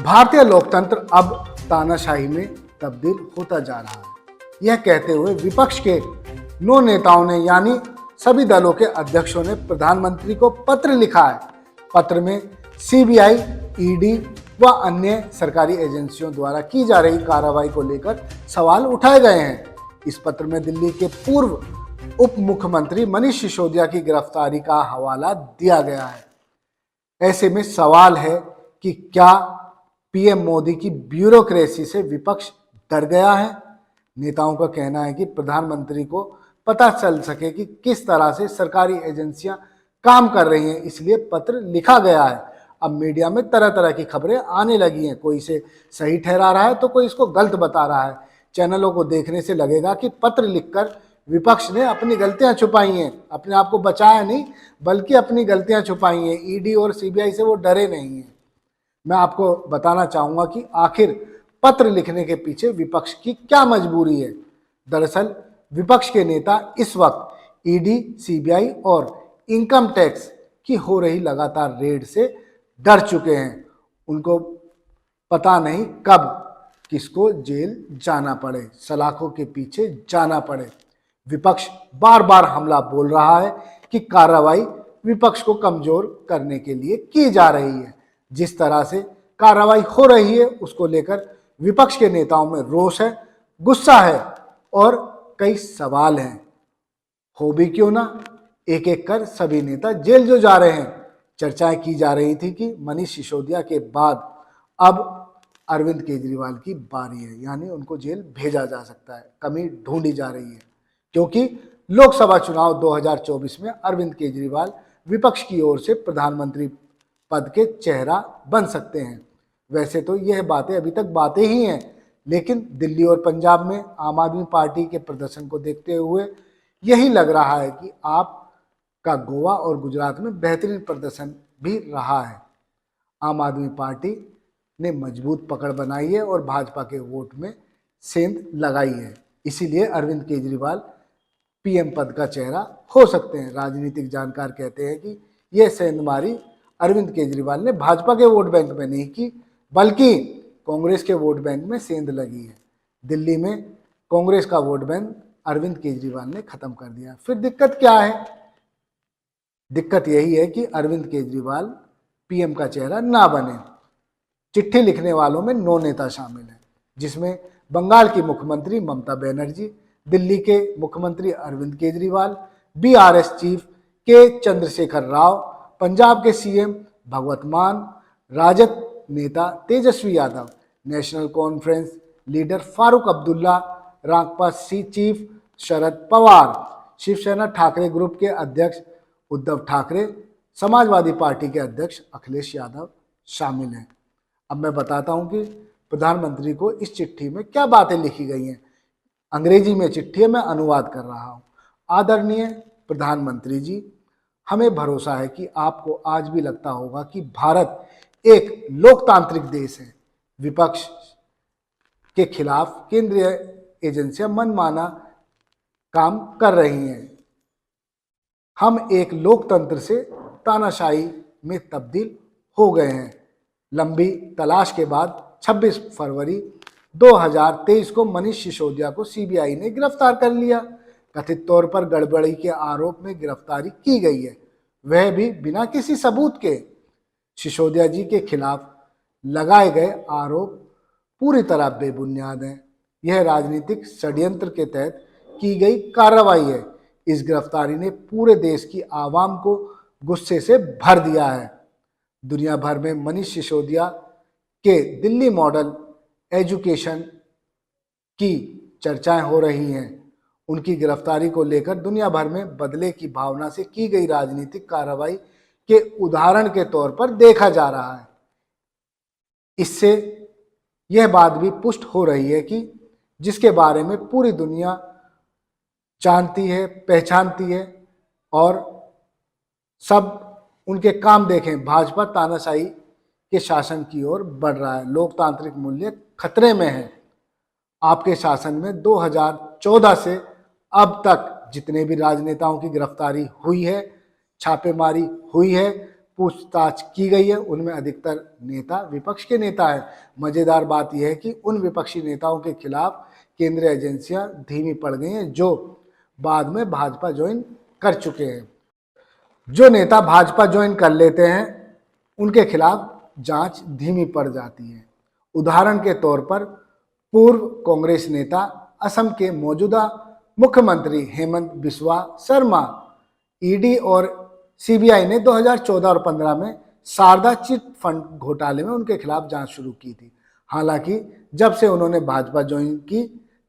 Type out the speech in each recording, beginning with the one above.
भारतीय लोकतंत्र अब तानाशाही में तब्दील होता जा रहा है। यह कहते हुए विपक्ष के 9 नेताओं ने यानी सभी दलों के अध्यक्षों ने प्रधानमंत्री को पत्र लिखा है। पत्र में सीबीआई, ईडी व अन्य सरकारी एजेंसियों द्वारा की जा रही कार्रवाई को लेकर सवाल उठाए गए हैं। इस पत्र में दिल्ली के पूर्व उप मुख्यमंत्री मनीष सिसोदिया की गिरफ्तारी का हवाला दिया गया है। ऐसे में सवाल है कि क्या पीएम मोदी की ब्यूरोक्रेसी से विपक्ष डर गया है? नेताओं का कहना है कि प्रधानमंत्री को पता चल सके कि किस तरह से सरकारी एजेंसियां काम कर रही हैं, इसलिए पत्र लिखा गया है। अब मीडिया में तरह तरह की खबरें आने लगी हैं, कोई इसे सही ठहरा रहा है तो कोई इसको गलत बता रहा है। चैनलों को देखने से लगेगा कि पत्र लिखकर विपक्ष ने अपनी गलतियां छुपाई हैं, अपने आप को बचाया नहीं बल्कि अपनी गलतियां छुपाई हैं। ईडी और सीबीआई से वो डरे नहीं हैं। मैं आपको बताना चाहूंगा कि आखिर पत्र लिखने के पीछे विपक्ष की क्या मजबूरी है। दरअसल विपक्ष के नेता इस वक्त ईडी, सीबीआई और इनकम टैक्स की हो रही लगातार रेड से डर चुके हैं। उनको पता नहीं कब किसको जेल जाना पड़े, सलाखों के पीछे जाना पड़े। विपक्ष बार बार हमला बोल रहा है कि कार्रवाई विपक्ष को कमजोर करने के लिए की जा रही है। जिस तरह से कार्रवाई हो रही है उसको लेकर विपक्ष के नेताओं में रोष है, गुस्सा है और कई सवाल हैं। हो भी क्यों ना, एक एक कर सभी नेता जेल जो जा रहे हैं। चर्चाएं की जा रही थी कि मनीष सिसोदिया के बाद अब अरविंद केजरीवाल की बारी है, यानी उनको जेल भेजा जा सकता है। कमी ढूंढी जा रही है क्योंकि लोकसभा चुनाव 2024 में अरविंद केजरीवाल विपक्ष की ओर से प्रधानमंत्री पद के चेहरा बन सकते हैं। वैसे तो यह बातें अभी तक बातें ही हैं, लेकिन दिल्ली और पंजाब में आम आदमी पार्टी के प्रदर्शन को देखते हुए यही लग रहा है कि आपका गोवा और गुजरात में बेहतरीन प्रदर्शन भी रहा है। आम आदमी पार्टी ने मजबूत पकड़ बनाई है और भाजपा के वोट में सेंध लगाई है। इसीलिए अरविंद केजरीवाल पीएम पद का चेहरा हो सकते हैं। राजनीतिक जानकार कहते हैं कि यह सेंधमारी अरविंद केजरीवाल ने भाजपा के वोट बैंक में नहीं की बल्कि कांग्रेस के वोट बैंक में सेंध लगी है। दिल्ली में कांग्रेस का वोट बैंक अरविंद केजरीवाल ने खत्म कर दिया। फिर दिक्कत क्या है? दिक्कत यही है कि अरविंद केजरीवाल पीएम का चेहरा ना बने। चिट्ठी लिखने वालों में 9 नेता शामिल हैं, जिसमें बंगाल की मुख्यमंत्री ममता बनर्जी, दिल्ली के मुख्यमंत्री अरविंद केजरीवाल, बीआरएस चीफ के चंद्रशेखर राव, पंजाब के सीएम भगवत मान, राजद नेता Tejashwi Yadav, National Conference leader Farooq Abdullah, राकपा चीफ शरद पवार, शिवसेना ठाकरे ग्रुप के अध्यक्ष उद्धव ठाकरे, समाजवादी पार्टी के अध्यक्ष अखिलेश यादव शामिल हैं। अब मैं बताता हूं कि प्रधानमंत्री को इस चिट्ठी में क्या बातें लिखी गई हैं। अंग्रेजी में चिट्ठी है, मैं अनुवाद कर रहा हूं। आदरणीय प्रधानमंत्री जी, हमें भरोसा है कि आपको आज भी लगता होगा कि भारत एक लोकतांत्रिक देश है। विपक्ष के खिलाफ केंद्रीय एजेंसियां मनमाना काम कर रही हैं। हम एक लोकतंत्र से तानाशाही में तब्दील हो गए हैं। लंबी तलाश के बाद 26 फरवरी 2023 को मनीष सिसोदिया को सीबीआई ने गिरफ्तार कर लिया। कथित तौर पर गड़बड़ी के आरोप में गिरफ्तारी की गई है, वह भी बिना किसी सबूत के। सिसोदिया जी के खिलाफ लगाए गए आरोप पूरी तरह बेबुनियाद हैं। यह राजनीतिक षड्यंत्र के तहत की गई कार्रवाई है। इस गिरफ्तारी ने पूरे देश की आवाम को गुस्से से भर दिया है। दुनिया भर में मनीष सिसोदिया के दिल्ली मॉडल एजुकेशन की चर्चाएं हो रही हैं। उनकी गिरफ्तारी को लेकर दुनिया भर में बदले की भावना से की गई राजनीतिक कार्रवाई के उदाहरण के तौर पर देखा जा रहा है। इससे यह बात भी पुष्ट हो रही है कि जिसके बारे में पूरी दुनिया जानती है, पहचानती है और सब उनके काम देखें, भाजपा तानाशाही के शासन की ओर बढ़ रहा है। लोकतांत्रिक मूल्य खतरे में है। आपके शासन में 2014 से अब तक जितने भी राजनेताओं की गिरफ्तारी हुई है, छापेमारी हुई है, पूछताछ की गई है उनमें अधिकतर नेता विपक्ष के नेता है। मजेदार बात यह है कि उन विपक्षी नेताओं के खिलाफ केंद्रीय एजेंसियां धीमी पड़ गई हैं जो बाद में भाजपा ज्वाइन कर चुके हैं। जो नेता भाजपा ज्वाइन कर लेते हैं उनके खिलाफ जांच धीमी पड़ जाती है। उदाहरण के तौर पर पूर्व कांग्रेस नेता असम के मौजूदा मुख्यमंत्री हेमंत बिस्वा शर्मा, ईडी और सीबीआई ने 2014 और 15 में शारदा चिट फंड घोटाले में उनके खिलाफ जांच शुरू की थी। हालांकि जब से उन्होंने भाजपा ज्वाइन की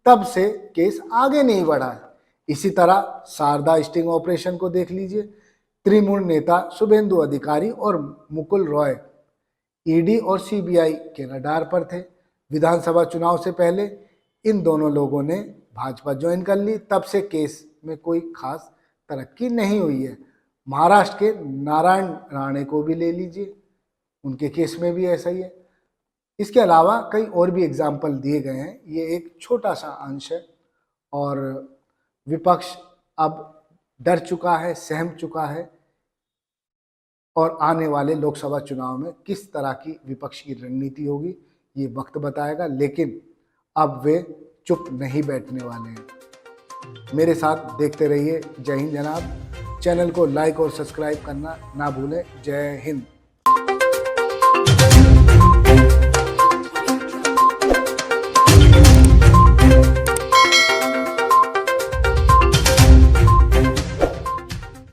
तब से केस आगे नहीं बढ़ा है। इसी तरह शारदा स्टिंग ऑपरेशन को देख लीजिए। तृणमूल नेता शुभेंदु अधिकारी और मुकुल रॉय ईडी और सीबीआई के रडार पर थे। विधानसभा चुनाव से पहले इन दोनों लोगों ने भाजपा ज्वाइन कर ली, तब से केस में कोई खास तरक्की नहीं हुई है। महाराष्ट्र के नारायण राणे को भी ले लीजिए, उनके केस में भी ऐसा ही है। इसके अलावा कई और भी एग्जाम्पल दिए गए हैं। ये एक छोटा सा अंश है और विपक्ष अब डर चुका है, सहम चुका है और आने वाले लोकसभा चुनाव में किस तरह की विपक्ष की रणनीति होगी ये वक्त बताएगा, लेकिन अब वे चुप नहीं बैठने वाले हैं। मेरे साथ देखते रहिए। जय हिंद जनाब। चैनल को लाइक और सब्सक्राइब करना ना भूलें। जय हिंद।